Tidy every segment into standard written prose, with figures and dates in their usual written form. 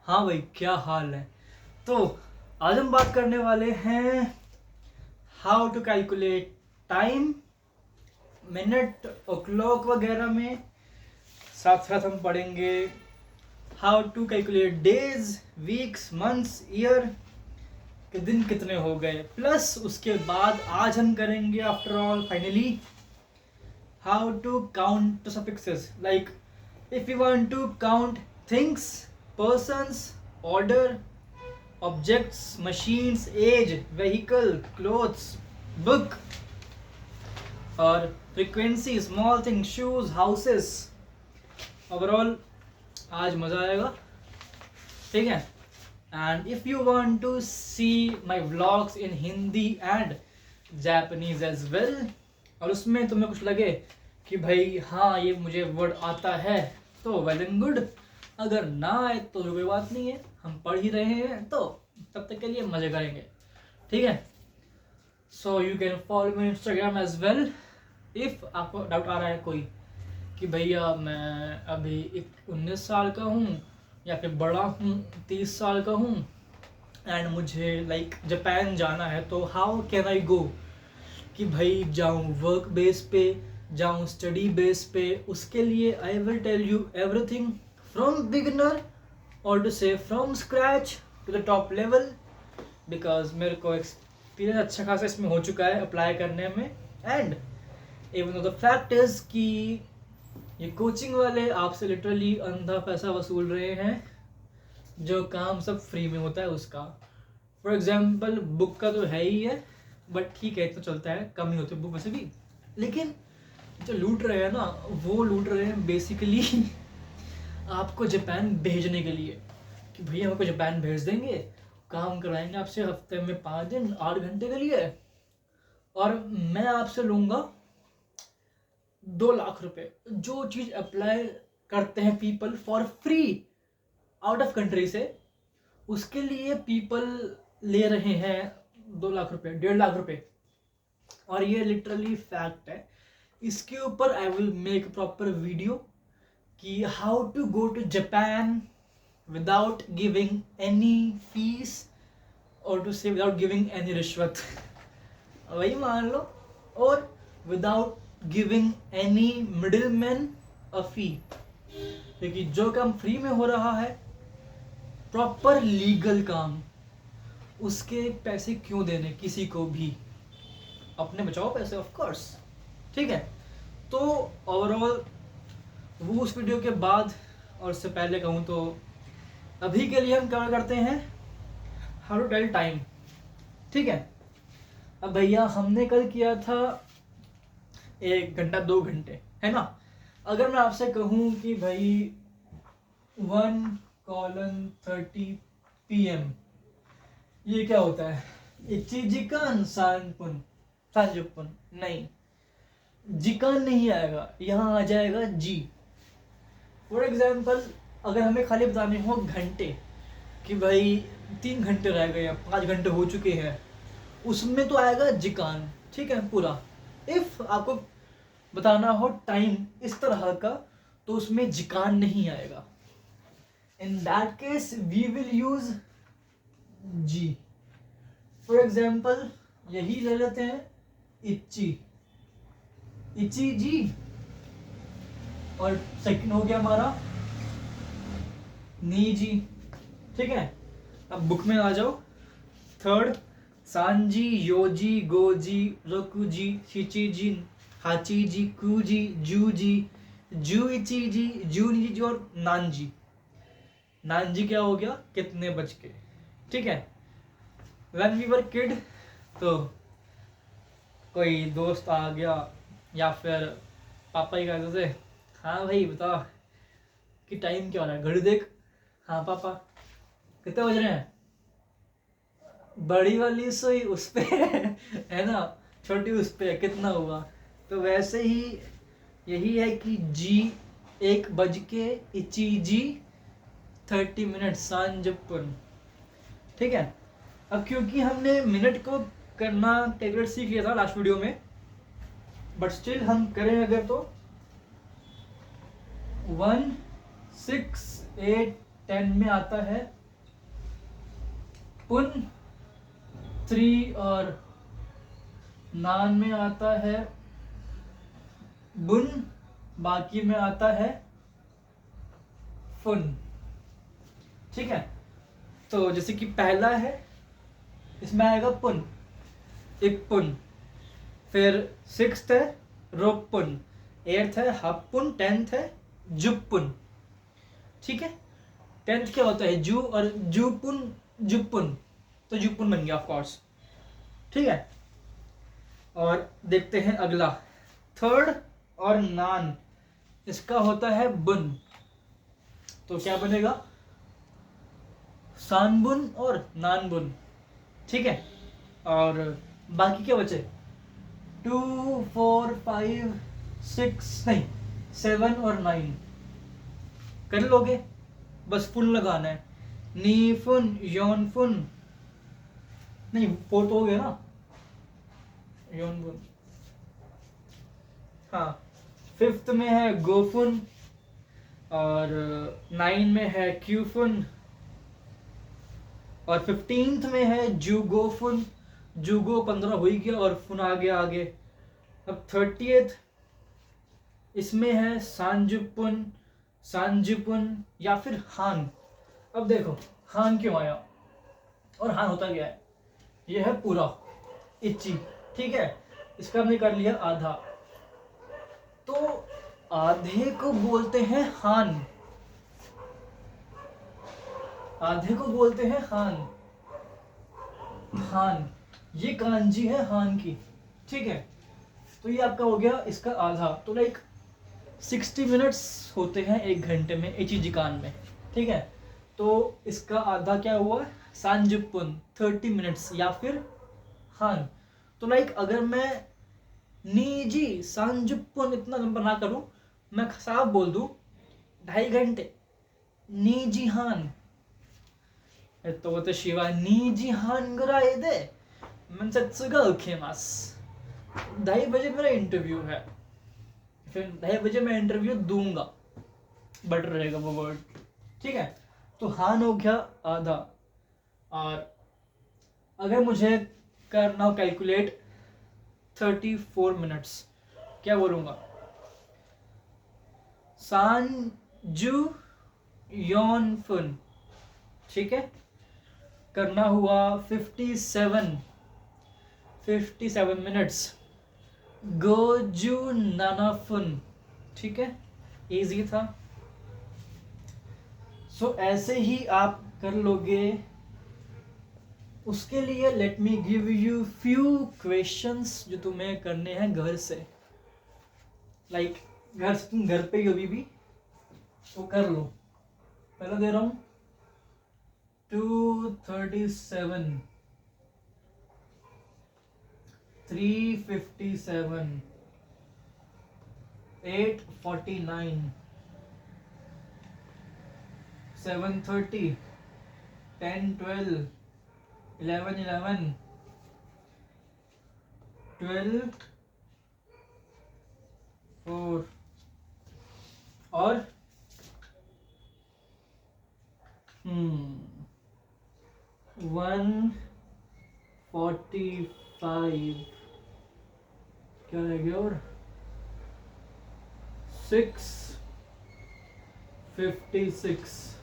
हाँ भाई, क्या हाल है। तो आज हम बात करने वाले हैं how to calculate time, minute और क्लॉक वगैरह में। साथ साथ हम पढ़ेंगे how to calculate days, weeks, months, year के दिन कितने हो गए। प्लस उसके बाद आज हम करेंगे after all finally how to count suffixes, like if you want to count things, persons, order, objects, machines, age, vehicle, clothes, book और frequency, small things, shoes, houses. overall आज मज़ा आएगा, ठीक है। and if you want to see my vlogs in Hindi and Japanese as well, और उसमें तुम्हें कुछ लगे कि भाई हाँ ये मुझे वर्ड आता है तो वेल एंड गुड, अगर ना आए तो कोई बात नहीं है, हम पढ़ ही रहे हैं तो तब तक के लिए मज़े करेंगे, ठीक है। So you can follow me Instagram as well. If आपको डाउट आ रहा है कोई कि भैया मैं अभी 19 साल का हूँ या फिर बड़ा हूँ 30 साल का हूँ एंड मुझे लाइक जापान जाना है, तो हाउ कैन आई गो, कि भाई जाऊँ वर्क बेस पे, जाऊँ स्टडी बेस पे, उसके लिए I will tell you everything from beginner और टू से from scratch to the top level, because मेरे को एक्सपीरियंस अच्छा खासा इसमें हो चुका है अप्लाई करने में। And even the fact is कि ये कोचिंग वाले आपसे लिटरली अंधा पैसा वसूल रहे हैं, जो काम सब फ्री में होता है उसका। फॉर एग्जाम्पल बुक का तो है ही है, बट ठीक है तो चलता है, कम ही होते हैं बुक वैसे भी, लेकिन जो लूट रहे हैं ना वो लूट रहे हैं बेसिकली आपको जापान भेजने के लिए, कि भैया हमको जापान भेज देंगे, काम करवाएंगे आपसे हफ्ते में 5 दिन 8 घंटे के लिए, और मैं आपसे लूँगा 2 लाख रुपए। जो चीज़ अप्लाई करते हैं people for free out of country से, उसके लिए पीपल ले रहे हैं 2 लाख रुपए, 1.5 लाख रुपए। और ये लिटरली फैक्ट है। इसके ऊपर I will make proper video कि how to go to Japan without giving any fees और to say without giving any रिश्वत वही मान लो, और without giving any middleman a fee, क्योंकि जो काम फ्री में हो रहा है प्रॉपर लीगल काम, उसके पैसे क्यों देने किसी को भी, अपने बचाओ पैसे ऑफ कोर्स, ठीक है। तो ओवरऑल वो उस वीडियो के बाद और उससे पहले कहूँ तो अभी के लिए हम क्या करते हैं हाउ टू टेल टाइम, ठीक है। अब भैया हमने कल किया था 1 घंटा 2 घंटे, है ना। अगर मैं आपसे कहूँ कि भाई 1:30 PM ये क्या होता है, इची जिकान सांपुन सांजुपुन, नहीं जिकान नहीं आएगा, यहाँ आ जाएगा जी। फॉर एग्जाम्पल अगर हमें खाली बताने हो घंटे कि भाई 3 घंटे रह गए या 5 घंटे हो चुके हैं, उसमें तो आएगा जिकान, ठीक है पूरा। इफ आपको बताना हो टाइम इस तरह का तो उसमें जिकान नहीं आएगा। In that case we will use जी। फॉर एग्जाम्पल यही ले लेते हैं इच्ची, इची जी, और सेकंड हो गया हमारा नी जी, ठीक है। अब बुक में आ जाओ, थर्ड सांजी, योजी, गोजी, रोकुजी, शिचिजी, हाचीजी, कुजी, जूजी, जूइची जी, जूनी जी और नानजी। नानजी क्या हो गया, कितने बज के, ठीक है। व्हेन वी वर किड तो कोई दोस्त आ गया या फिर पापा ही कहते थे हाँ भाई बता कि टाइम क्या हो रहा है, घड़ी देख, हाँ पापा कितने बज रहे हैं, बड़ी वाली सुई उस पे है ना, छोटी उस पे कितना हुआ। तो वैसे ही यही है कि जी 1 बज के इची जी 30 मिनट सांजपुन, ठीक है। अब क्योंकि हमने मिनट को करना कैलकुलेट सीख लिया था लास्ट वीडियो में, बट स्टिल हम करें अगर तो 1, 6, 8, 10 में आता है पुन, 3 और नान में आता है बुन, बाकी में आता है फुन। ठीक है, तो जैसे कि पहला है, इसमें आएगा पुन, इपुन। फिर 6th है रोपुन, 8th है हपुन, 10th है जुपुन। ठीक है, 10th क्या होता है, जू, और जुपुन जुपुन, तो जुपुन बन गया ऑफ कोर्स। ठीक है, और देखते हैं अगला, 3rd और नान, इसका होता है बुन, तो क्या बनेगा, सानबुन और नानबुन। ठीक है, और बाकी क्या बचे, 2, 4, 5, 6 नहीं 7 और 9 कर लोगे, बस फुन लगाना है, नी फुन, योन फुन, नहीं 4 तो हो गया ना, योन फुन। हाँ, 5th में है गोफुन, और 9 में है क्यूफुन, और 15th में है जुगोफुन, जुगो 15 हो ही गया और फुन आ गया आगे। अब 30th, इसमें है सांजुपुन, सांजुपुन या फिर हान। अब देखो हान क्यों आया, और हान होता क्या है, यह है पूरा इच्ची। ठीक है, इसका हमने कर लिया आधा, तो आधे को बोलते हैं हान, आधे को बोलते हैं हान। हान, ये कांजी है हान की। ठीक है, तो ये आपका हो गया इसका आधा, तो लाइक 60 मिनट्स होते हैं 1 घंटे में इचिजिकान में। ठीक है, तो इसका आधा क्या हुआ, सांजुपुन 30 मिनट्स या फिर हान। तो लाइक अगर मैं नीजी सांजुपुन इतना लंबा ना करूं, मैं साफ बोल दूं 2.5 घंटे नीजी हान, तो वो तो शिवा नीजी हान गुराए दे मन सत्सुगा उखेमास। 2:30 बजे मेरा इंटरव्यू है, फिर 2:30 बजे मैं इंटरव्यू दूंगा, बेटर रहेगा वो वर्ड। ठीक है, तो हान हो गया आधा, और अगर मुझे करना हो कैलकुलेट 34 मिनट्स, क्या बोलूँगा, सान जू योन फुन। ठीक है, करना हुआ 57 मिनट्स, गोजू नानाफुन। ठीक है, इजी था। सो ऐसे ही आप कर लोगे। उसके लिए let me give you few questions जो तुम्हें करने हैं घर से, लाइक घर से तुम घर पे ही अभी भी तो कर लो। पहले दे रहा हूं 237, 357, 849, 730, 10, 12, 11, 11, 12, 4 और 145, क्या रह गया, और 656।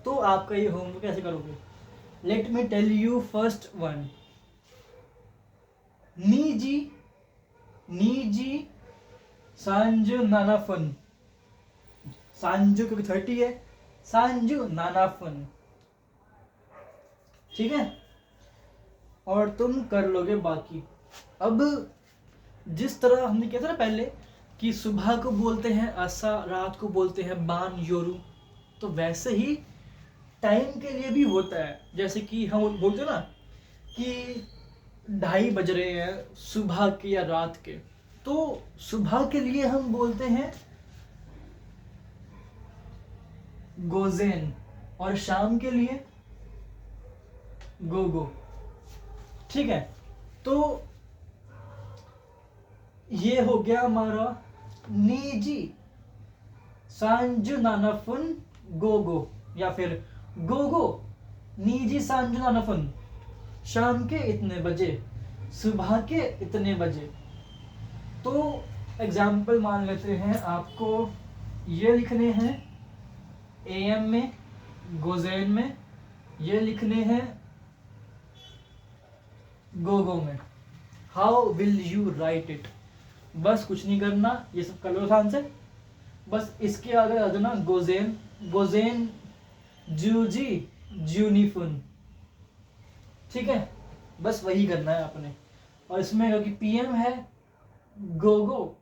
तो आपका ये होमवर्क कैसे करोगे, let me tell you first one, नीजी नीजी सांजू नानाफुन, सांजू क्योंकि 30 है, सांजू नानाफुन। ठीक है, और तुम कर लोगे बाकी। अब जिस तरह हमने किया था ना पहले कि सुबह को बोलते हैं आसा, रात को बोलते हैं बान योरू, तो वैसे ही टाइम के लिए भी होता है। जैसे कि हम बोलते हैं ना कि 2:30 बज रहे हैं सुबह के या रात के, तो सुबह के लिए हम बोलते हैं गोजेन, और शाम के लिए गोगो। ठीक है, तो ये हो गया हमारा नीजी सांजू नानाफुन गोगो, या फिर गोगो नीजी सांजुनानफन, शाम के इतने बजे, सुबह के इतने बजे। तो एग्जाम्पल मान लेते हैं, आपको ये लिखने हैं एएम में, गोजेन में, ये लिखने हैं गोगो में। How will you right it? बस कुछ नहीं करना, ये सब कर लो आसान से। बस इसके आगे आ जाना गोजेन, गोजेन जूजी जूनिफुन, ठीक है, बस वही करना है आपने। और इसमें क्योंकि पीएम है, गोगो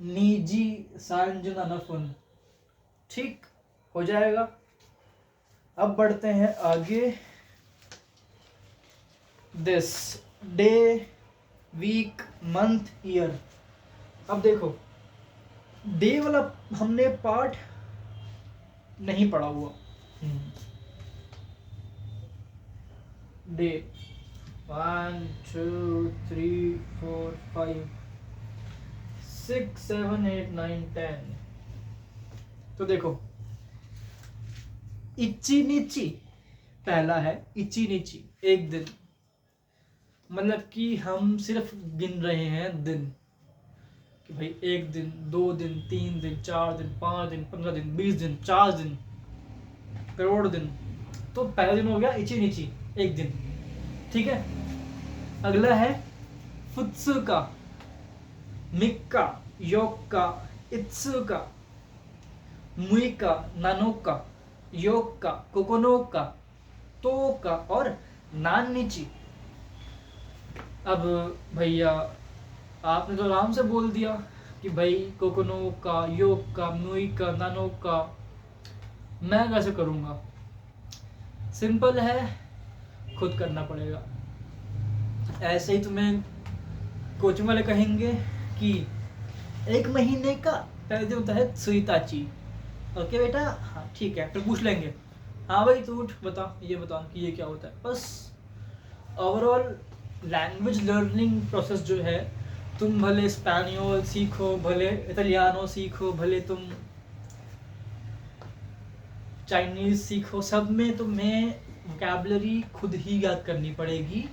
नीजी सांजुनानफुन, ठीक हो जाएगा। अब बढ़ते हैं आगे। This day, week, month, year. अब देखो डे वाला हमने पार्ट नहीं पढ़ा हुआ। डे 1 2 3 4 5 6 7 8 9 10। तो देखो इच्ची नीची पहला है, इच्ची नीची एक दिन, मतलब कि हम सिर्फ गिन रहे हैं दिन, कि भाई 1 दिन, 2 दिन, 3 दिन, 4 दिन, 5 दिन, 15 दिन, 20 दिन, 40 दिन, करोड़ दिन। तो पहला दिन हो गया इची नीची एक दिन, ठीक है। अगला है फुत्सुका, मिक्का, योक्का, इत्सुका, मुइका, नानोका, योक्का, कोकोनोका, तोका और नानिची। अब भैया आपने तो आराम से बोल दिया कि भाई कोकोनोका, योक्का, मुइका, नानोका, मैं कैसे करूँगा? सिंपल है, खुद करना पड़ेगा। ऐसे ही तुम्हें कोचिंग वाले कहेंगे कि 1 महीने का पहले दिन होता है त्सुइताची, ओके बेटा, हाँ ठीक है। फिर पूछ लेंगे, हाँ भाई तू उठ बता, ये बता कि ये क्या होता है। बस ओवरऑल लैंग्वेज लर्निंग प्रोसेस जो है, तुम भले स्पेनियोल सीखो, भले इटालियानो सीखो, भले तुम चाइनीज सीखो, सब में तुम्हें वोकैबुलरी खुद ही याद करनी पड़ेगी,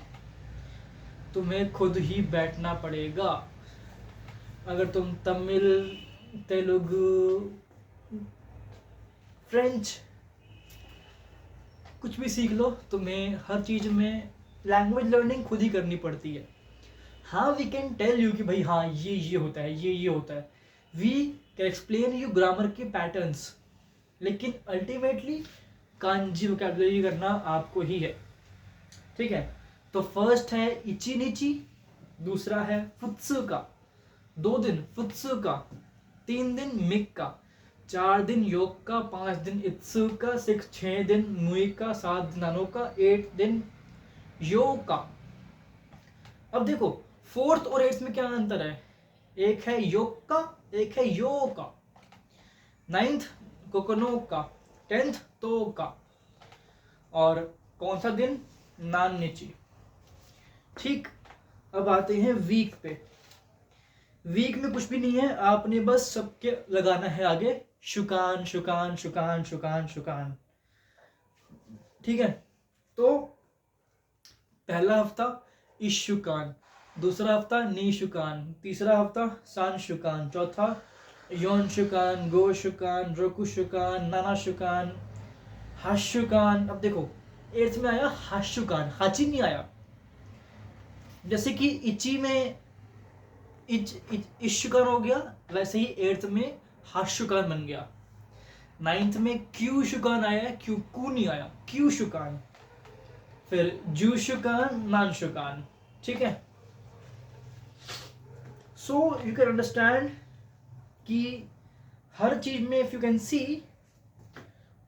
तुम्हें खुद ही बैठना पड़ेगा। अगर तुम तमिल, तेलुगु, फ्रेंच कुछ भी सीख लो, तुम्हें हर चीज़ में लैंग्वेज लर्निंग खुद ही करनी पड़ती है। हाँ वी कैन टेल यू कि भाई हाँ ये होता है, ये होता है, we can explain you grammar के पैटर्न्स, लेकिन अल्टीमेटली कांजी वोकैबुलरी करना आपको ही है, ठीक है। तो फर्स्ट है इची नीची, दूसरा है फुत्सुका, 2 दिन फुत्सुका, 3 दिन मिक्का, 4 दिन योक्का, 5 दिन इत्सुका, 6 दिन मुइका, 7 दिन नानोका, 8 दिन योका। अब देखो 4th और 8th में क्या अंतर है? एक है योक्का, एक है योका। 9th कोकोनोका, 10th तोका, और कौन सा दिन? नानिची, ठीक। अब आते हैं वीक पे। वीक में कुछ भी नहीं है, आपने बस सबके लगाना है आगे शुकान, शुकान, शुकान, शुकान, शुकान, ठीक है। तो पहला हफ्ता इशुकान, दूसरा हफ्ता नीशुकान, तीसरा हफ्ता सांशुकान, चौथा योनशुकान, गोशुकान, रोकुशुकान, नानाशुकान, हाशुकान। अब देखो 8th में आया हाशुकान, हाची नहीं आया। जैसे कि इची में इशुकान हो गया, वैसे ही 8th में हाशुकान बन गया। 9th में क्यू शुकान आया, क्यू कू नहीं आया, क्यू शुकान। फिर जू शुकान, नान शुकान, ठीक है। सो यू कैन अंडरस्टैंड कि हर चीज में इफ यू कैन सी,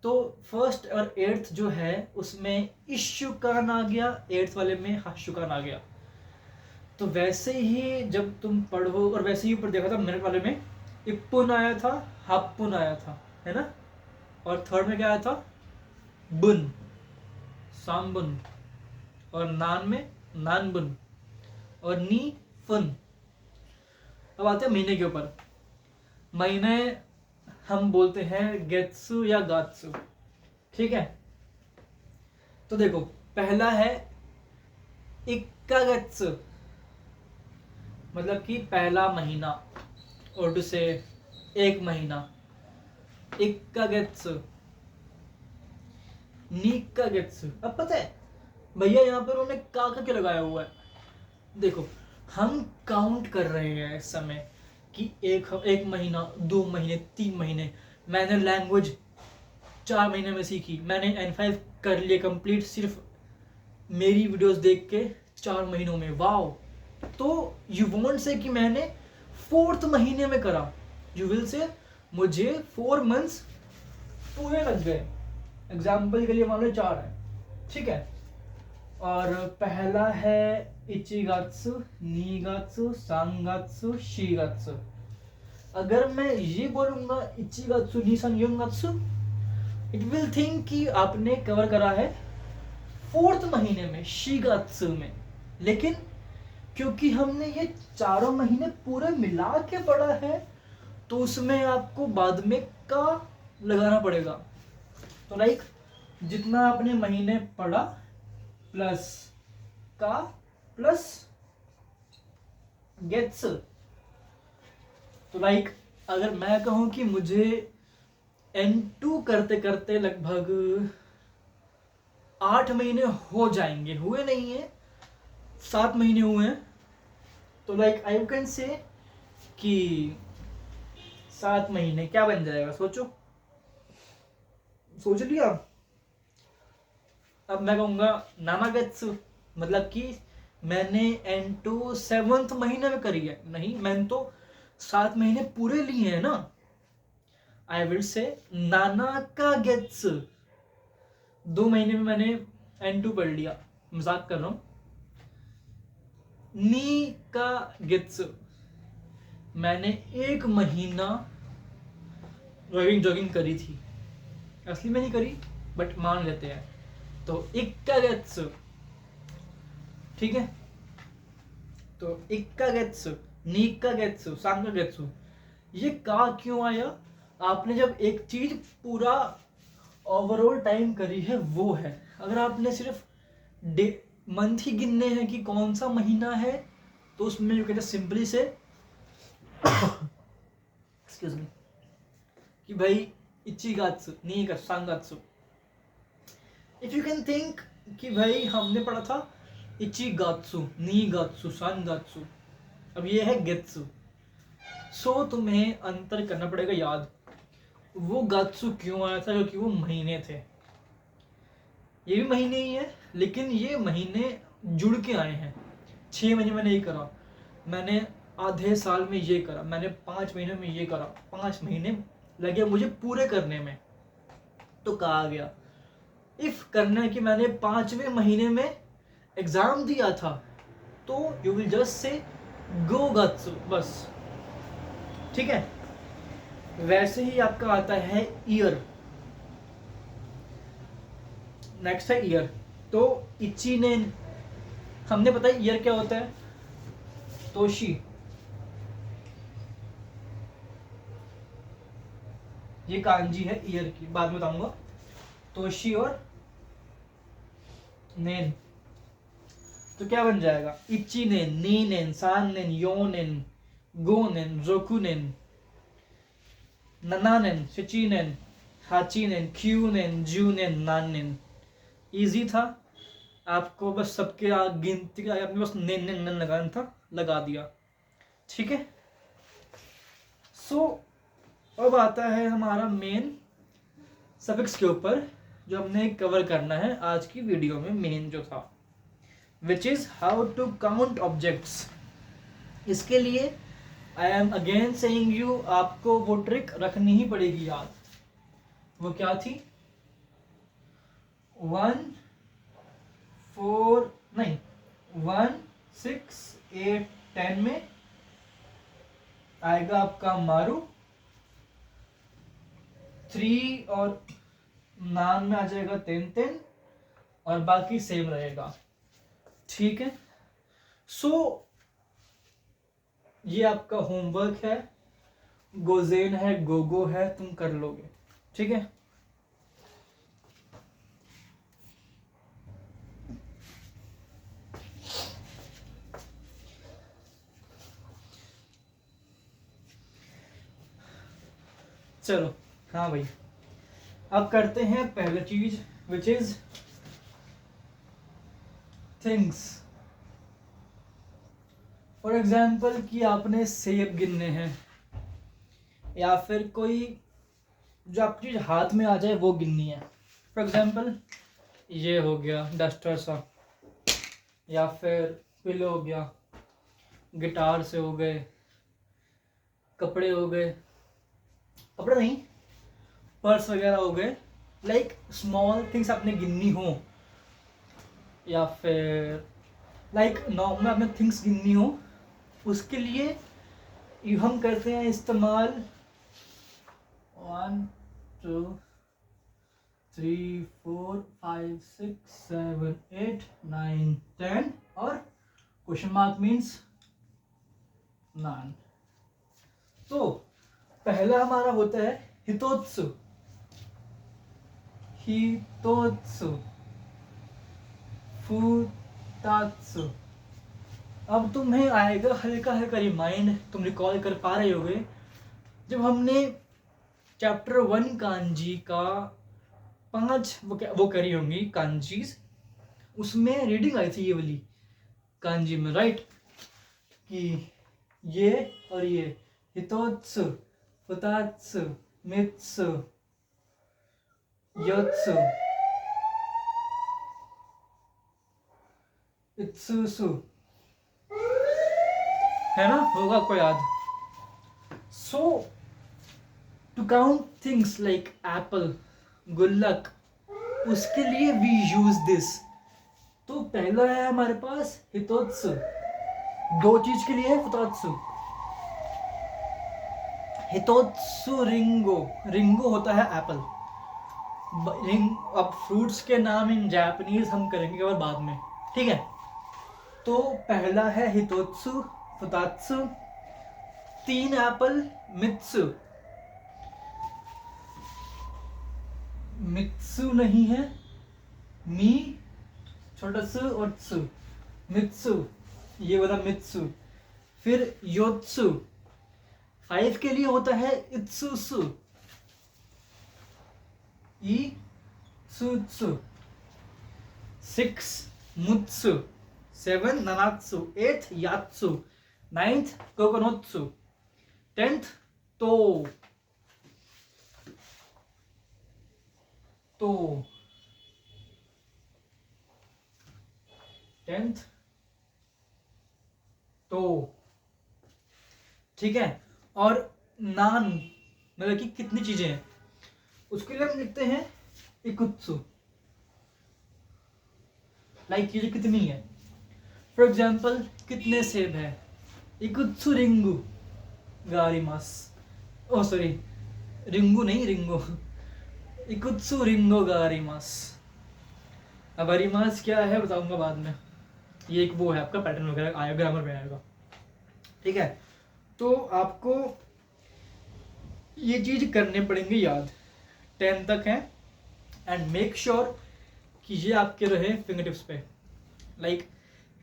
तो 1st और 8th जो है उसमें इशुकान आ गया, 8th वाले में हाशुकान आ गया। तो वैसे ही जब तुम पढ़ो, और वैसे ही ऊपर देखा था मेरे वाले में इप्पुन आया था, हापुन आया था, है ना। और 3rd में क्या आया था? बुन, सांबुन, और नान में नानबुन, और नी फुन। अब आते हैं महीने के ऊपर। महीने हम बोलते हैं गेत्सु या गात्सु, ठीक है, तो देखो पहला है इक्कागत्स, मतलब कि पहला महीना, और टू से एक महीना, इक्कागत्स, निक्कागत्स। अब पता है भैया यहाँ पर उन्होंने का क्यों लगाया हुआ है? देखो हम काउंट कर रहे हैं इस समय कि एक महीना, 2 महीने, 3 महीने। मैंने लैंग्वेज 4 महीने में सीखी, मैंने N5 कर लिया कंप्लीट सिर्फ मेरी वीडियोस देख के 4 महीनों में। वाओ! तो यू वॉन्ट से कि मैंने 4th महीने में करा, यू विल से मुझे 4 मंथ्स पूरे लग गए। एग्जाम्पल के लिए मान लो 4 है, ठीक है। और पहला है इचिगात्सु, नीगात्सु, सांगात्सु, शीगात्सु। अगर मैं ये बोलूंगा इचिगात्सु, नीसान, योंगात्सु, इट विल थिंक कि आपने कवर करा है 4th महीने में, शीगात्सु में। लेकिन क्योंकि हमने ये चारों महीने पूरे मिला के पढ़ा है, तो उसमें आपको बाद में का लगाना पड़ेगा। तो लाइक जितना आपने महीने पढ़ा प्लस का प्लस गेट्स। तो लाइक अगर मैं कहूं कि मुझे N2 करते करते लगभग 8 महीने हो जाएंगे, हुए नहीं है, 7 महीने हुए हैं, तो लाइक आई कैन से कि 7 महीने क्या बन जाएगा, सोचो, सोच लिया। अब मैं कहूंगा नामागत्सु, मतलब कि मैंने N2 7th महीने में करी है। नहीं, मैंने तो 7 महीने पूरे लिए हैं ना। आई विल से नानाका गेट्स, 2 महीने में मैंने N2 पढ़ लिया, मजाक कर रहा हूं। नी का गेट्स, मैंने 1 महीना जॉगिंग करी थी, असली में नहीं करी बट मान लेते हैं। तो इक्कागत्सु, ठीक है। तो इक्कागत्सु, निक्कागत्सु, सांगागत्सु, ये का क्यों आया? आपने जब एक चीज पूरा ओवरऑल टाइम करी है वो है। अगर आपने सिर्फ डे मंथ ही गिनने हैं कि कौन सा महीना है, तो उसमें जो कहते हैं सिंपली से एक्सक्यूज मी कि भाई इचिगात्सु, नीगात्सु, सांगात्सु। इफ यू कैन थिंक कि भाई हमने पढ़ा था इचिगात्सु, नीगात्सु, सांगात्सु, अब ये है गेत्सु। सो तुम्हें अंतर करना पड़ेगा याद, वो गात्सु क्यों आया था? क्योंकि वो महीने थे, ये भी महीने ही है, लेकिन ये महीने जुड़ के आए हैं। 6 महीने मैंने ये करा, मैंने आधे साल में ये करा, मैंने 5 महीने में ये करा, 5 महीने लगे मुझे पूरे करने में, तो कहा गया। इफ करना है कि मैंने 5वें महीने में एग्जाम दिया था, तो यू विल जस्ट से गो गात्सु, बस, ठीक है। वैसे ही आपका आता है ईयर, नेक्स्ट है ईयर। तो इची ने, हमने पता है ईयर क्या होता है, तोशी, ये कांजी है ईयर की, बाद में बताऊंगा। तोशी और नेन, तो क्या बन जाएगा? इची नेन, नी नेन, सान नेन, यो नेन, गो नेन, रोकू नेन, ननानेन, शिचीनेन, हाचीनेन, क्यूनेन, जूनेन, नानेन। इजी था, आपको बस सबके गिनती का आपने बस नेन नेन नन लगाना था, लगा दिया, ठीक है। सो अब आता है हमारा मेन सफिक्स के ऊपर, जो हमने कवर करना है आज की वीडियो में, मेन जो था, which is how to count objects. इसके लिए I am again saying you, आपको वो ट्रिक रखनी ही पड़ेगी याद। वो क्या थी? 1 4 नहीं 1 6 8 10 में आएगा आपका मारू, 3 और 9 में आ जाएगा तेन तेन, और बाकी सेम रहेगा, ठीक है। सो ये आपका होमवर्क है, गोजेन है, गोगो है, तुम कर लोगे, ठीक है। चलो हाँ भाई, अब करते हैं पहला चीज which is things. For example कि आपने सेब गिनने हैं, या फिर कोई जो आपकी चीज हाथ में आ जाए वो गिननी है। फॉर एग्जाम्पल ये हो गया डस्टर सा, या फिर पिलो हो गया, गिटार से हो गए, कपड़े हो गए, कपड़े नहीं पर्स वगैरह हो गए, लाइक स्मॉल थिंग्स आपने गिननी हो, या फिर लाइक नॉर्मल आपने थिंग्स गिननी हो, उसके लिए हम करते हैं इस्तेमाल 1 2 3 4 5 6 7 8 9 10 और क्वेश्चन मार्क मीन्स 9। तो पहला हमारा होता है हितोत्सु, हितोत्सु, फुतात्सु। अब तुम्हें आएगा हल्का हल्का रिमाइंड, तुम रिकॉल कर पा रहे होगे जब हमने चैप्टर 1 कांजी का 5 वो करी होंगी कांजीज, उसमें रीडिंग आई थी ये वाली कांजी में, राइट? कि ये और ये हितोत्सु, फुतात्सु, मित्सु, योत्सु, इत्सुसु, है ना? होगा आपको याद। So to count things like apple, गुल्लक, उसके लिए वी यूज दिस। तो पहला है हमारे पास हितोत्सु, दो चीज के लिए है फुतात्सु। हितोत्सु रिंगो, रिंगो होता है एप्पल। अब फ्रूट्स के नाम इन जापानीज हम करेंगे और बाद में, ठीक है? तो पहला है हितोत्सु, फुतात्सु, 3 एप्पल, मित्सु, मित्सु नहीं है, मी छोटा सु और त्सु, मित्सु, ये वाला मित्सु। फिर योत्सु, 5 के लिए होता है इत्सुसु, ई सुत्सु। 6 मुत्सु, 7 नानात्सु, 8 यात्सु, 9th कोकोनोत्सु, 10th तो 10th तो, ठीक है? और नान मतलब कि कितनी चीजें हैं, उसके लिए हम लिखते हैं इकुत्सु, लाइक चीजें कितनी है। फॉर एग्जाम्पल कितने सेब है, इकुत्सु रिंगु गारिमास, ओ सॉरी रिंगु नहीं रिंगो, इकुत्सु रिंगो गारिमास। अब गारिमास क्या है बताऊंगा बाद में, ये एक वो है आपका पैटर्न वगैरह आएगा, ग्रामर में आएगा, ठीक है? तो आपको ये चीज करने पड़ेंगे याद, 10 तक है। एंड मेक श्योर कि ये आपके रहे फिंगर टिप्स पे, लाइक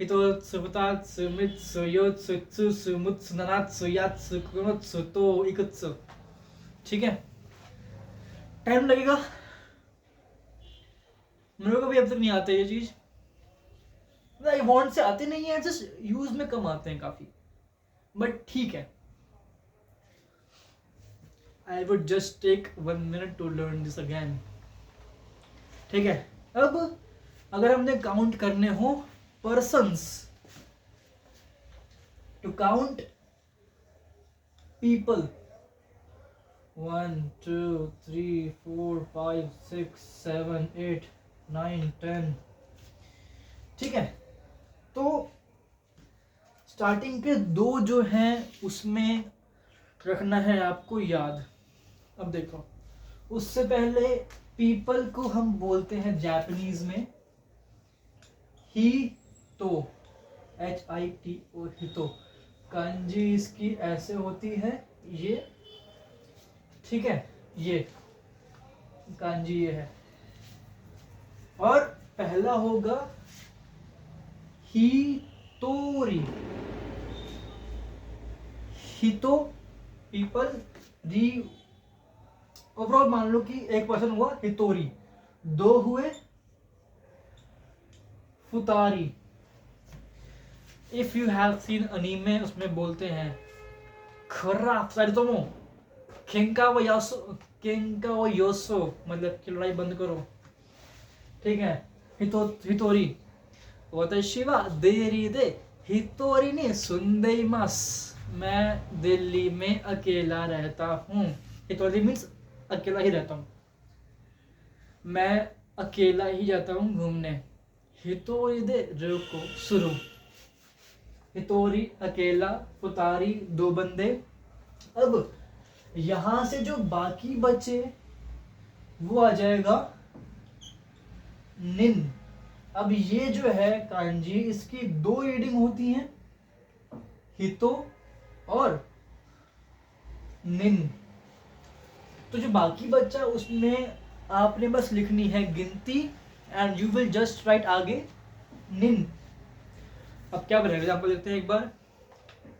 हितोत्सु, फुतात्सु, मित्सु, योत्सु, इत्सुसु, मुत्सु, नानात्सु, यात्सु, कोकोनोत्सु, तो इकुत्सु, ठीक है? टाइम लगेगा, मेरे को भी अब तक नहीं आता ये चीज, आई वांट से आते नहीं है, जस्ट यूज में कम आते हैं काफी, बट ठीक है। I would just take 1 minute to learn this again, ठीक है? अब अगर हमने काउंट करने हो पर्सन्स, टू काउंट पीपल 1 2 3 4 5 6 7 8 9 10, ठीक है? तो स्टार्टिंग के 2 जो हैं उसमें रखना है आपको याद। अब देखो, उससे पहले पीपल को हम बोलते हैं जापानीज में ही तो, HITO, हितो। कांजी इसकी ऐसे होती है, ये, ठीक है? ये कांजी ये है, और पहला होगा हितोरी, हितो पीपल, री ओवरऑल मान लो कि एक पर्सन हुआ हितोरी, दो हुए फुतारी। If you have seen anime, उसमें बोलते हैं खर्रा साइटोमो केंका व योसो, मतलब कि लड़ाई बंद करो, ठीक है। हितोरी वताशी वा देरी दे हितोरी ने सुंदेइमास, मैं दिल्ली में अकेला रहता हूँ। हितोरी मीन्स अकेला ही रहता हूँ, मैं अकेला ही जाता हूँ घूमने। हितोरी दे रुको शुरू, हितोरी अकेला, फुतारी दो बंदे। अब यहां से जो बाकी बचे वो आ जाएगा निन। अब ये जो है कांजी, इसकी दो रीडिंग होती हैं, हितो और निन। तो जो बाकी बचा उसमें आपने बस लिखनी है गिनती and you will just right आगे निन। अब क्या बनेगा, एग्जाम्पल देखते हैं एक बार।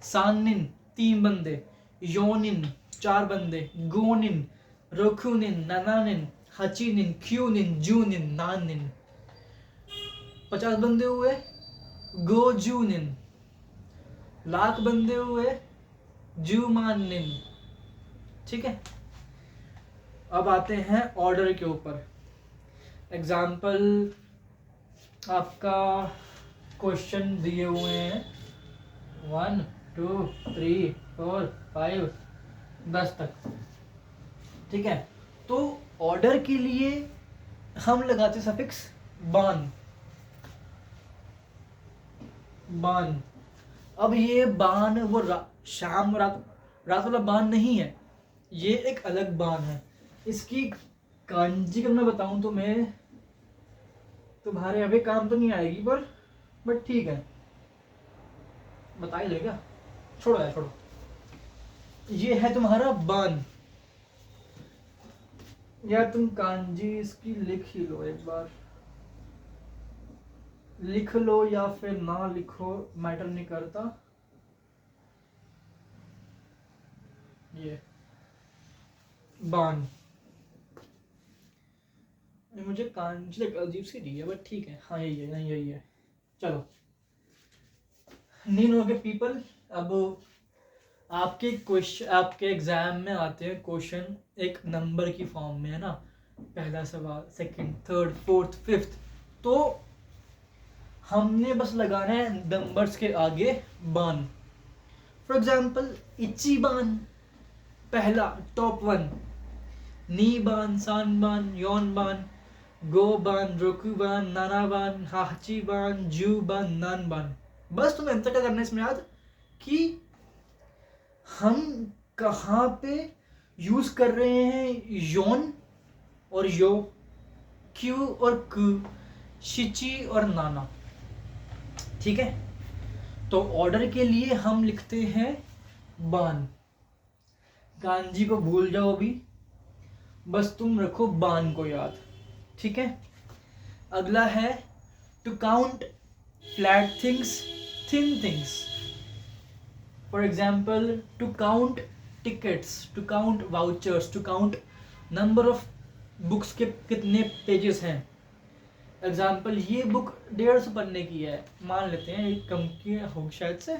सानिन तीन बंदे, योनिन चार बंदे, गोनिन, रोकुनिन, नानानिन, हचिनिन, क्यूनिन, जूनिन, नानिन। 50 बंदे हुए गोजूनिन, लाख बंदे हुए जूमानिन, ठीक है। अब आते हैं ऑर्डर के ऊपर। एग्जाम्पल आपका क्वेश्चन दिए हुए हैं 1 2 3 4 5 10 तक, ठीक है। तो ऑर्डर के लिए हम लगाते सफिक्स बान। बान, अब ये बान वो शाम रात वाला बान नहीं है, ये एक अलग बान है। इसकी कांजी का मैं बताऊं तो मैं तुम्हारे अभी काम तो नहीं आएगी, पर बट ठीक है बता ही दे क्या, छोड़ो यार छोड़ो। ये है तुम्हारा बान, यार तुम कांजी इसकी लिख ही लो एक बार, लिख लो या फिर ना लिखो मैटर नहीं करता। ये बान, मुझे कांजी एक अजीब सी दी है बट ठीक है, हाँ यही है, यही है। चलो नीन हो गए पीपल। अब आपके क्वेश्चन, आपके एग्जाम में आते हैं क्वेश्चन एक नंबर की फॉर्म में, है ना। पहला सवाल, सेकंड, थर्ड, फोर्थ, फिफ्थ। तो हमने बस लगाना है नंबर्स के आगे बान। फॉर एग्जाम्पल इचिबान पहला टॉप 1, नीबान, सानबान, योनबान, गोबान, रोकुबान, नानाबान, हाचीबान, जूबान, नानबान। बस तुम्हें आंसर क्या करना है इसमें याद कि हम कहाँ पे यूज कर रहे हैं योन और यो, क्यू और कु, शिची और नाना, ठीक है। तो ऑर्डर के लिए हम लिखते हैं बान। कांजी को भूल जाओ अभी, बस तुम रखो बान को याद, ठीक है। अगला है to count flat things, thin things. For example to count tickets, to count vouchers, to count number of books के कितने पेजेस हैं। एग्जाम्पल ये बुक 150 पन्ने की है, मान लेते हैं, एक कम की होगी शायद से,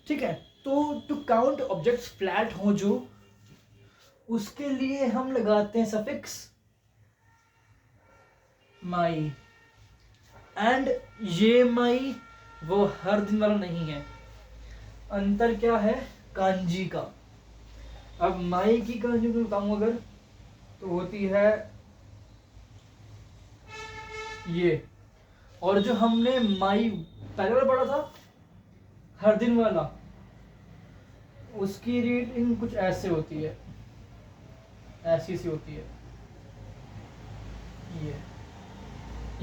ठीक है। तो टू काउंट ऑब्जेक्ट्स फ्लैट हो जो, उसके लिए हम लगाते हैं सफिक्स माई। एंड ये माई वो हर दिन वाला नहीं है। अंतर क्या है कांजी का। अब माई की कांजी को बताऊं अगर, तो होती है ये। और जो हमने माई पहले वाला पढ़ा था हर दिन वाला, उसकी रीडिंग कुछ ऐसे होती है, ऐसी सी होती है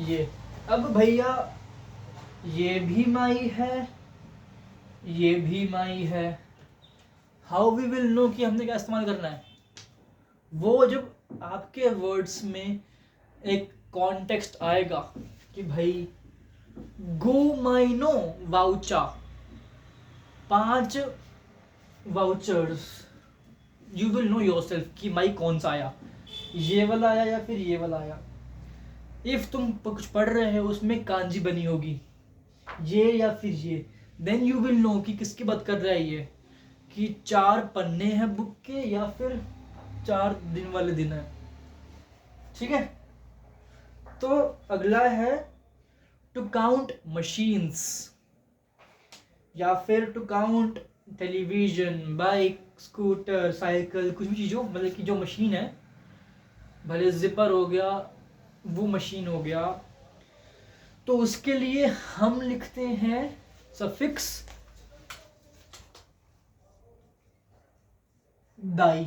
ये। अब भैया ये भी माई है, ये भी माई है। हाउ वी विल नो कि हमने क्या इस्तेमाल करना है, वो जब आपके वर्ड्स में एक कॉन्टेक्स्ट आएगा कि भाई गो माइनो वाउचा, 5 vouchers, you will know your self कि माई कौन सा आया, ये वाला आया या फिर ये वाला आया। इफ तुम कुछ पढ़ रहे हो उसमें कांजी बनी होगी ये या फिर ये, देन यू विल नो कि किसकी बात कर रहा है ये, कि 4 पन्ने हैं बुक के या फिर 4 दिन वाले दिन है। ठीक है, तो अगला है टू काउंट मशीन्स या फिर to count television, bike, scooter, cycle, कुछ भी चीज़ों मतलब कि जो मशीन है, भले जिपर हो गया, वो मशीन हो गया, तो उसके लिए हम लिखते हैं सफिक्स दाई।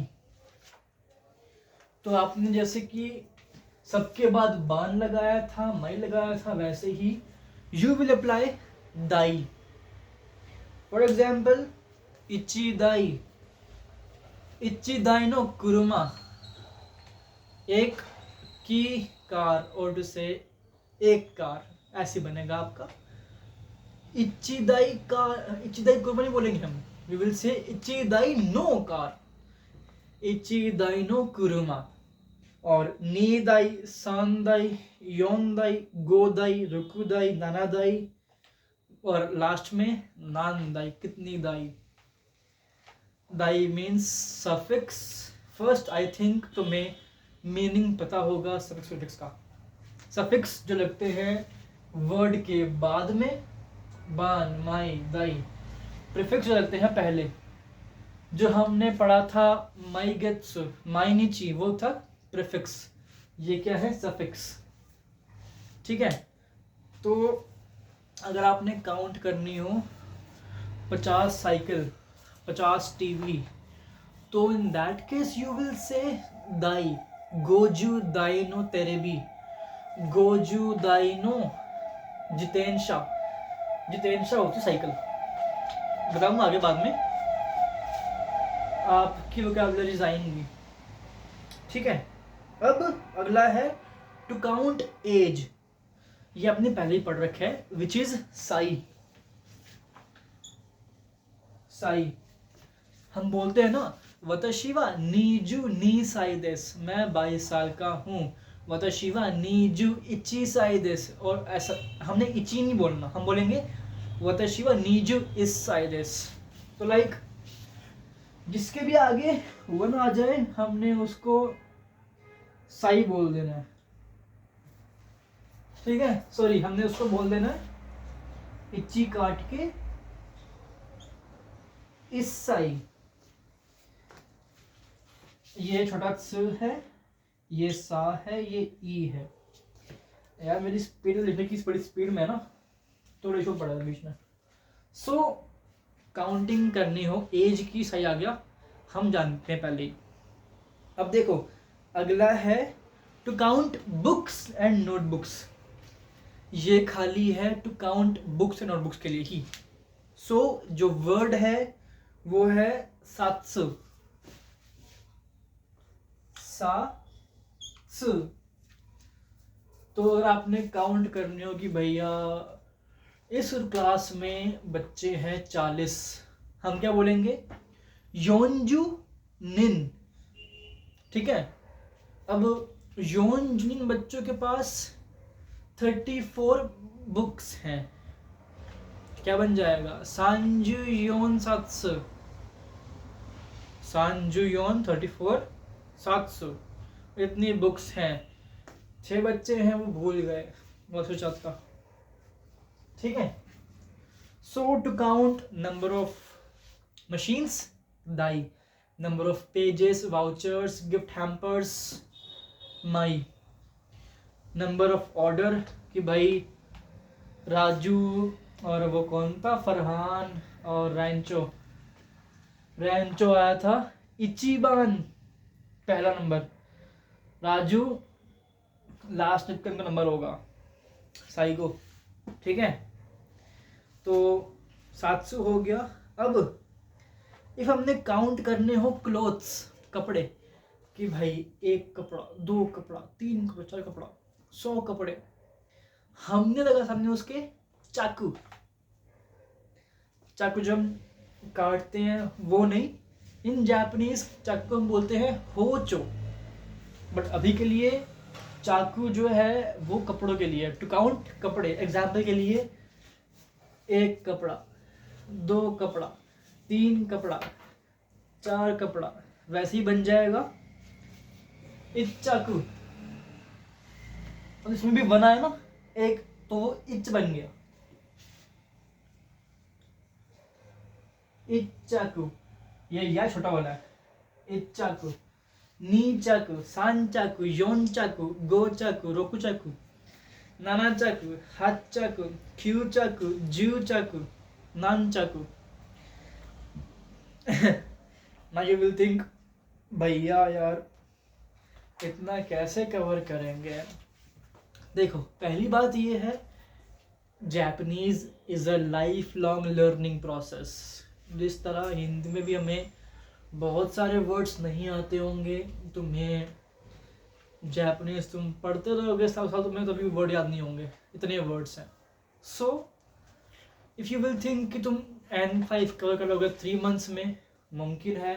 तो आपने जैसे कि सबके बाद बान लगाया था, मई लगाया था, वैसे ही यू विल अप्लाई दाई। फॉर एग्जाम्पल इची दाई, इची दाई नो कुरुमा, एक की कार, और टू से एक कार, ऐसे बनेगा आपका। इच्चिदाई कार, इच्चिदाई कुरुमा नहीं बोलेंगे हम, वी विल से इच्चिदाई नो कार, इच्चिदाई नो कुरुमा। और नीदाई, सांदाई, योनदाई, गोदाई, रुकुदाई, नानादाई, और लास्ट में नानदाई, कितनी दाई। दाई means suffix. First I think तुम्हें मीनिंग पता होगा सफिक्स प्रीफिक्स का। सफिक्स जो लगते हैं वर्ड के बाद में, बान, माई, दाई। प्रीफिक्स जो लगते हैं पहले, जो हमने पढ़ा था माई गेत्सु, माइनिची, वो था प्रीफिक्स। ये क्या है? सफिक्स। ठीक है, तो अगर आपने काउंट करनी हो 50 साइकिल, 50 टीवी, तो in that case you will say दाई, गोजू दाई नो तेरेबी, गोजू दाई नो जितेंशा। जितेंशा होती साइकिल, बताऊंगा आगे बाद में, आपकी वोकैबुलरीज आएंगी। ठीक है, अब अगला है टू काउंट एज। ये आपने पहले ही पढ़ रखा है, विच इज साई। साई हम बोलते हैं ना, वतशिवा नीजू नी साई देस, मैं 22 साल का हूँ। वतशिवा नीजू इची साई देस, और ऐसा हमने इची नहीं बोलना, हम बोलेंगे वतशिवा नीजू इस साई देस। तो लाइक जिसके भी आगे वन आ जाए हमने उसको साई बोल देना है। ठीक है, सॉरी, हमने उसको बोल देना है इची काट के इस साई। ये छोटा स है, ये सा है, ये ई है। यार मेरी स्पीड लिखने की बड़ी स्पीड में है ना, थोड़ा इशू पड़ा है बीच में। सो काउंटिंग करनी हो, एज की सही आ गया, हम जानते हैं पहले ही। अब देखो अगला है to count books and notebooks. ये खाली है to count books and notebooks के लिए ही। सो जो वर्ड है वो है सात्सु, सा। तो अगर आपने काउंट करनी हो कि भैया इस क्लास में बच्चे हैं 40, हम क्या बोलेंगे? योंजू निन। ठीक है, अब योंजुनिन बच्चों के पास 34 बुक्स हैं, क्या बन जाएगा? सांजू योन सात्सु, सांजू योन 34 700, इतनी बुक्स हैं। 6 बच्चे हैं वो भूल गए, बहुत सोचा था। ठीक है, so to count number of machines दाई, number of pages, vouchers, gift hampers माई, नंबर ऑफ ऑर्डर कि भाई राजू और वो कौन था, फरहान और रैंचो, रैंचो आया था इचिबान पहला नंबर, राजू लास्ट का नंबर होगा साइको। ठीक है, तो 700 हो गया। अब इफ हमने काउंट करने हो क्लोथ्स, कपड़े, कि भाई 1 कपड़ा, 2 कपड़ा, 3 कपड़ा, 4 कपड़ा, 100 कपड़े, हमने लगा सामने उसके चाकू। चाकू जब काटते हैं वो नहीं, इन जापानीज चाकू को हम बोलते हैं होचो, बट अभी के लिए चाकू जो है वो कपड़ों के लिए, टू काउंट कपड़े। एग्जाम्पल के लिए 1 कपड़ा, 2 कपड़ा, 3 कपड़ा, 4 कपड़ा, वैसे ही बन जाएगा इच चाकू। और इसमें भी बना है ना एक, तो वो इच बन गया, इच चाकू। ये या छोटा वाला है, इच चाकू, नी चाकू, सान चाकू, योन चाकू, गो चाकू, रोकू चाकू, नाना चाकू, हाथ चाकू, क्यू चाकू, ज्यू चाकू, नान चाकू। ना यू विल थिंक भैया यार इतना कैसे कवर करेंगे। देखो पहली बात ये है, Japanese is a life long learning process. जिस तरह हिंदी में भी हमें बहुत सारे वर्ड्स नहीं आते होंगे, तुम्हें जापानीज तुम पढ़ते रहोगे साल साल, तुम्हें कभी वर्ड याद नहीं होंगे, इतने वर्ड्स हैं। So if you will think कि तुम N5 कवर कर लोगे 3 मंथ्स में, मुमकिन है।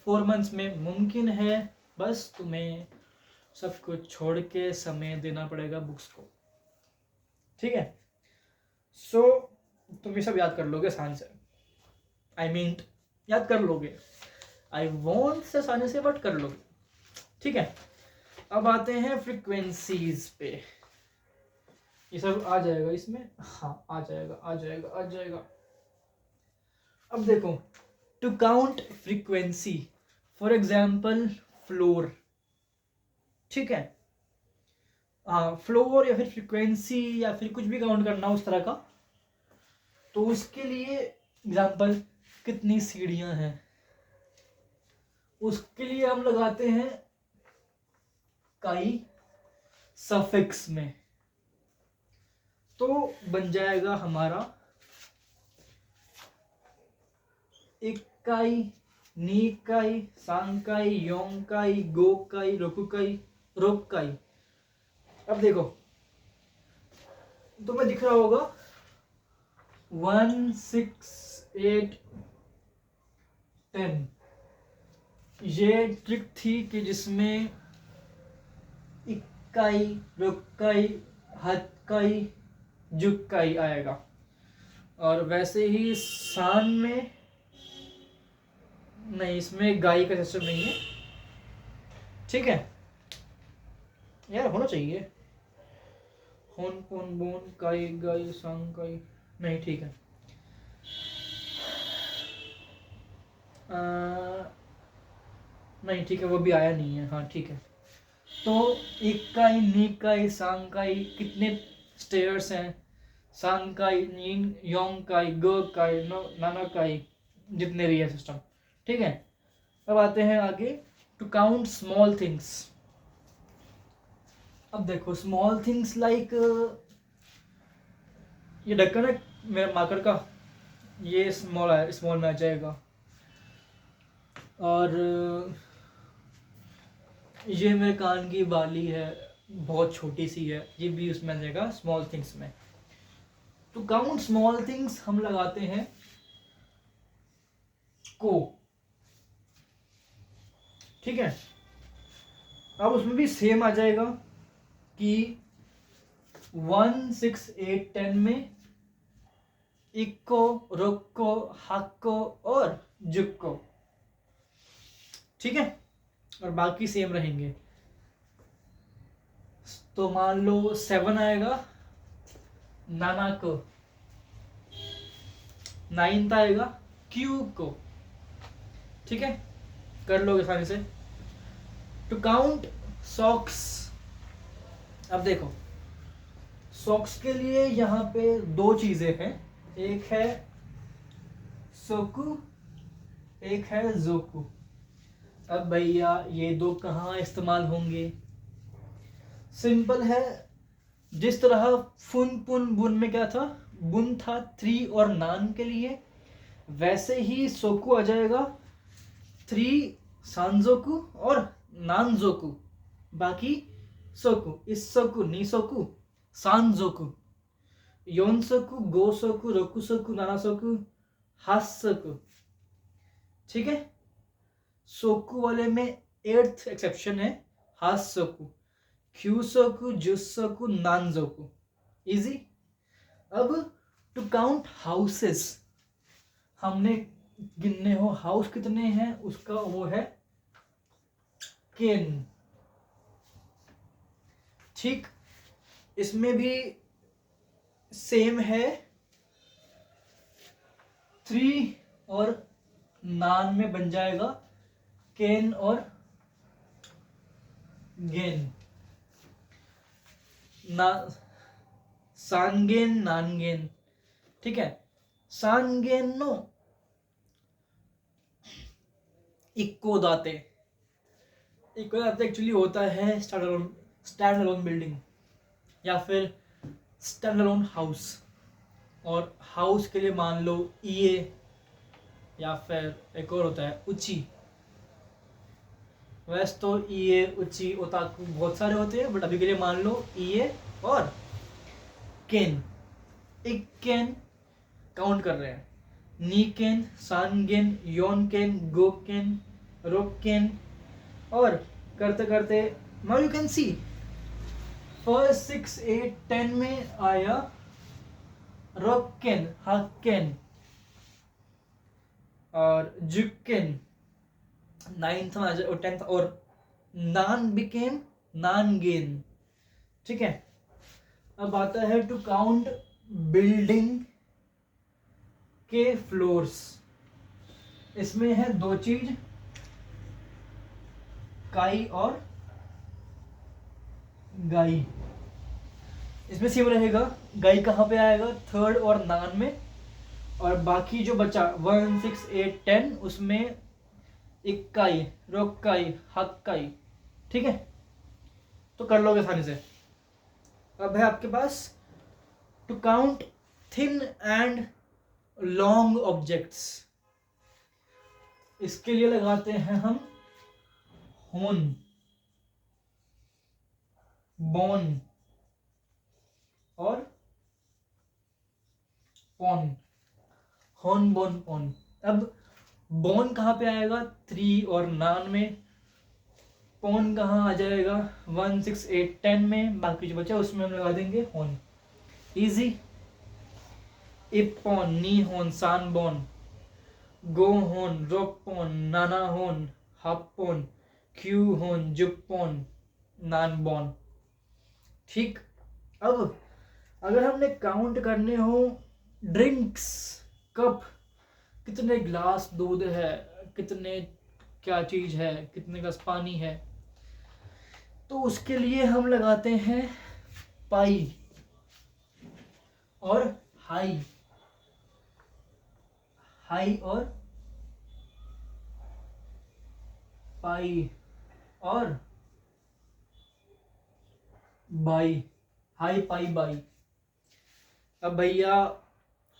4 मंथ्स में मुमकिन है। बस तुम्हें सब कुछ छोड़ के समय देना पड़ेगा बुक्स को, ठीक है। सो तुम ये सब याद कर लोगे आसानी से, आई मीन याद कर लोगे, आई वॉन्ट से आसानी से बट कर लोगे, ठीक है। अब आते हैं फ्रीक्वेंसीज पे। ये सब आ जाएगा इसमें, हाँ आ जाएगा आ जाएगा आ जाएगा। अब देखो, to count frequency, for example floor, ठीक है। हाँ फ्लोर या फिर फ्रीक्वेंसी या फिर कुछ भी काउंट करना उस तरह का, तो उसके लिए एग्जाम्पल कितनी सीढ़ियां हैं, उसके लिए हम लगाते हैं काई सफिक्स में, तो बन जाएगा हमारा इक्काई, नीकाई, सांकाई, योंकाई, गोकाई, रोकुकाई, रोक्काई। अब देखो तुम्हें दिख रहा होगा 1, 6, 8, 10। ये ट्रिक थी कि जिसमें इक्काई, रोक्काई, हक्काई, जुक्काई आएगा, और वैसे ही सान में नहीं, इसमें गाई का सिस्टम नहीं है, ठीक है यार, होना चाहिए होन पोन बोन काई गाई सांग काई, नहीं ठीक है। नहीं ठीक है, वो भी आया नहीं है, हाँ ठीक है। तो इक्काई, नीकाई, सांकाई, कितने स्टेयर्स हैं, सांकाई, नीन, योंकाई, गोकाई, नानाकाई, जितने भी है सिस्टम, ठीक है। अब आते हैं आगे, टू काउंट स्मॉल थिंग्स। अब देखो स्मॉल थिंग्स लाइक, ये ढक्कन है मेरे मार्कर का, ये स्मॉल है, स्मॉल में आ जाएगा। और ये मेरे कान की बाली है, बहुत छोटी सी है, ये भी उसमें आ जाएगा स्मॉल थिंग्स में। टू काउंट स्मॉल थिंग्स हम लगाते हैं को, ठीक है। अब उसमें भी सेम आ जाएगा कि 1, 6, 8, 10 में इक्को, रोक्को, हक्को और जुक्को, ठीक है, और बाकी सेम रहेंगे। तो मान लो 7 आएगा नानाको, 9 आएगा क्यू को, ठीक है, कर लोगे आसानी से। टू काउंट सॉक्स, अब देखो सॉक्स के लिए यहाँ पे 2 चीजें हैं, एक है सोकू, एक है जोकू। अब भैया ये 2 कहाँ इस्तेमाल होंगे, सिंपल है। जिस तरह फुन पुन बुन में क्या था, बुन था 3 और नान के लिए, वैसे ही सोकू आ जाएगा 3 सांजोकू और नानजोकू, बाकी सोकू, इस्सोकू, नीसोकू, सांजोकू, योनसोकू, गोसोकू, रोकुसोकू, नानासोकू, हासोकू, ठीक है। सोकू वाले में 8th एक्सेप्शन है हासोकू, क्यूसोकू, जुसोकू, नानजोकू। इजी। अब टू काउंट हाउसेस, हमने गिनने हो हाउस कितने हैं उसका वो है केन। ठीक, इसमें भी सेम है, 3 और नान में बन जाएगा केन और गेन। ना सांगेन नानगेन। ठीक है, सांगेन नो इक्कोदाते। इक्कोदाते एक्चुअली होता है स्टैंड अलोन बिल्डिंग या फिर स्टैंड अलोन हाउस। और हाउस के लिए मान लो ईए, या फिर एक और होता है उची। वैसे तो ईए, उची, ओताकू बहुत सारे होते हैं, बट अभी के लिए मान लो ईए और केन। एक केन काउंट कर रहे हैं, नीकेन, सानगेन, योनकेन, गोकेन, रोकेन। और करते करते now you can see first 6, 8, 10 में आया रोकेन, हकेन और जुकेन। 9th में आ जाए और 10th, और नान बिकेम नानगेन। ठीक है, अब आता है टू काउंट बिल्डिंग के फ्लोर्स। इसमें है 2 चीज, काई और गाई। इसमें सेम रहेगा, गाई कहाँ पे आएगा 3rd और नान में, और बाकी जो बचा 1, 6, 8, 10 उसमें इक्काई, रोक्काई, हक्काई। ठीक है, तो कर लोगे आसानी से। अब है आपके पास to count thin and long objects. इसके लिए लगाते हैं हम होन, बोन और पॉन। होन, बोन, पॉन। अब बोन कहाँ पे आएगा 3 और नान में, पॉन कहाँ आ जाएगा 1, 6, 8, 10 में, बाकी जो बचा उसमें हम लगा देंगे होन। इजी। इपॉन, नी होन, सान बोन, गो होन, रोक पोन, नाना होन, हापोन, क्यू होन, जुपोन, नान बोन। ठीक, अब अगर हमने काउंट करने हो ड्रिंक्स, कप, कितने ग्लास दूध है, कितने क्या चीज है, कितने ग्लास पानी है, तो उसके लिए हम लगाते हैं पाई और हाई, हाई और पाई और बाई, हाई पाई बाई। अब भैया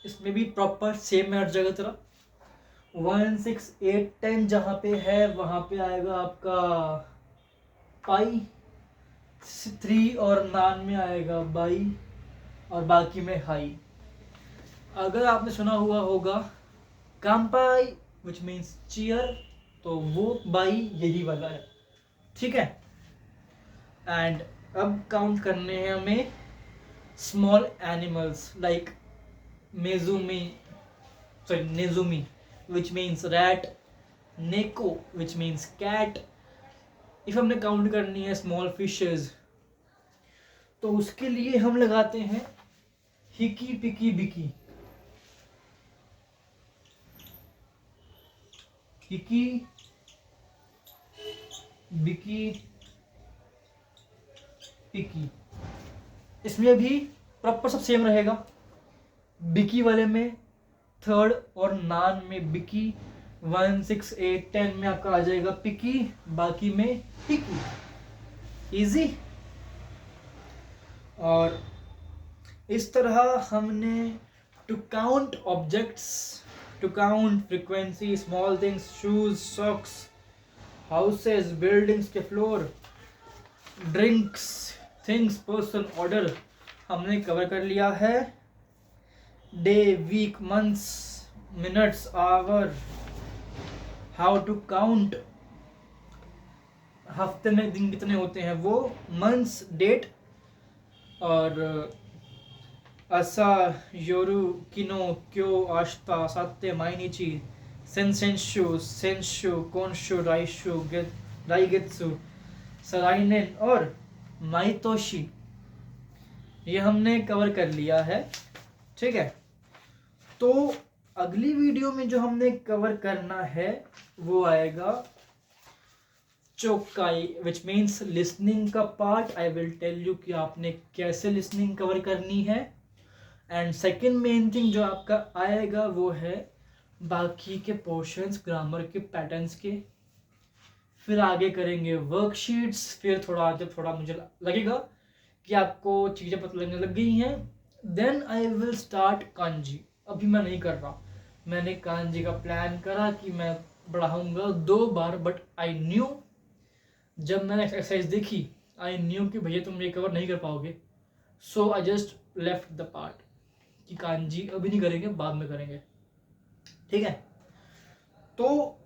इसमें भी प्रॉपर सेम है हर जगह तरह। 1, 6, 8, 10 जहाँ पे है वहाँ पे आएगा आपका पाई, 3 और नान में आएगा बाई, और बाकी में हाई। अगर आपने सुना हुआ होगा काम्पाई विच मीन्स चीयर, तो वो बाई यही वाला है। ठीक है, एंड अब काउंट करने हैं हमें स्मॉल एनिमल्स लाइक नेजुमी विच मीन्स रैट, नेको विच मीन्स कैट। इफ हमने काउंट करनी है स्मॉल फिशेज, तो उसके लिए हम लगाते हैं हिकी पिकी बिकी। हिकी बिकी पिकी। इसमें भी प्रॉपर सब सेम रहेगा। बिकी वाले में 3rd और नान में बिकी, 1, 6, 8, 10 में आपका आ जाएगा पिकी, बाकी में पिकी। इजी। और इस तरह हमने to count objects, to count frequency, small things, shoes, socks, houses, buildings के floor, drinks, things, person, order हमने कवर कर लिया है। Day, week, months, minutes, hour, how to count हफ्ते में दिन कितने होते हैं वो, मंथ्स, डेट, और असा, योरू, किनो, क्यो, आश्ता, सात्ते, माइनिची, सेंसेंशु, सेंशु, कोनशु, राइशु, राइगेत्सु, सराइनेन और माइतोशी, ये हमने कवर कर लिया है। ठीक है, तो अगली वीडियो में जो हमने कवर करना है वो आएगा चोकाई, विच मीन्स लिसनिंग का part. I will tell you कि आपने कैसे लिसनिंग कवर करनी है। एंड सेकेंड मेन थिंग जो आपका आएगा वो है बाकी के पोर्शंस, ग्रामर के पैटर्न्स के। फिर आगे करेंगे वर्कशीट्स। फिर थोड़ा जब थोड़ा मुझे लगेगा कि आपको चीज़ें पता लगने लग गई हैं, देन आई विल स्टार्ट कांजी। अभी मैं नहीं कर रहा, मैंने कांजी का प्लान करा कि मैं बढ़ाऊंगा 2 बार, बट आई न्यू, जब मैंने एक्सरसाइज देखी आई न्यू कि भैया तुम ये कवर नहीं कर पाओगे। So I just left the part कि कांजी अभी नहीं करेंगे, बाद में करेंगे। ठीक है, तो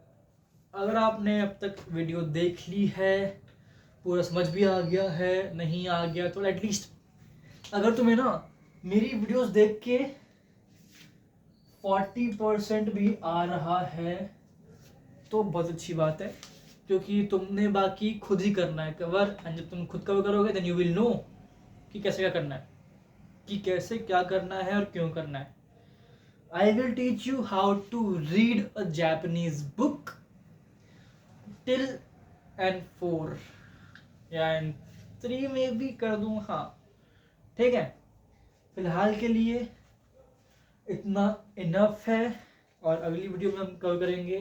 अगर आपने अब तक वीडियो देख ली है, पूरा समझ भी आ गया है, नहीं आ गया तो एटलीस्ट अगर तुम्हें ना मेरी वीडियोस देख के 40% भी आ रहा है तो बहुत अच्छी बात है, क्योंकि तुमने बाकी खुद ही करना है कवर। एंड जब तुम खुद कवर करोगे देन यू विल नो कि कैसे क्या करना है, कि कैसे क्या करना है और क्यों करना है। I will teach you how to read a Japanese book till N4 या N3 में भी कर दूं, हाँ ठीक है। फिलहाल के लिए इतना इनफ है, और अगली वीडियो में हम कवर करेंगे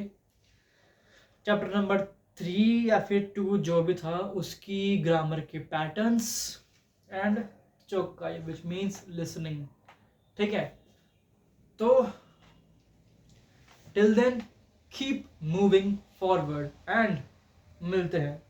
चैप्टर नंबर 3 या फिर 2 जो भी था उसकी ग्रामर के पैटर्न्स एंड चोकाई विच मीन्स लिसनिंग। ठीक है, तो till then keep moving forward and मिलते हैं।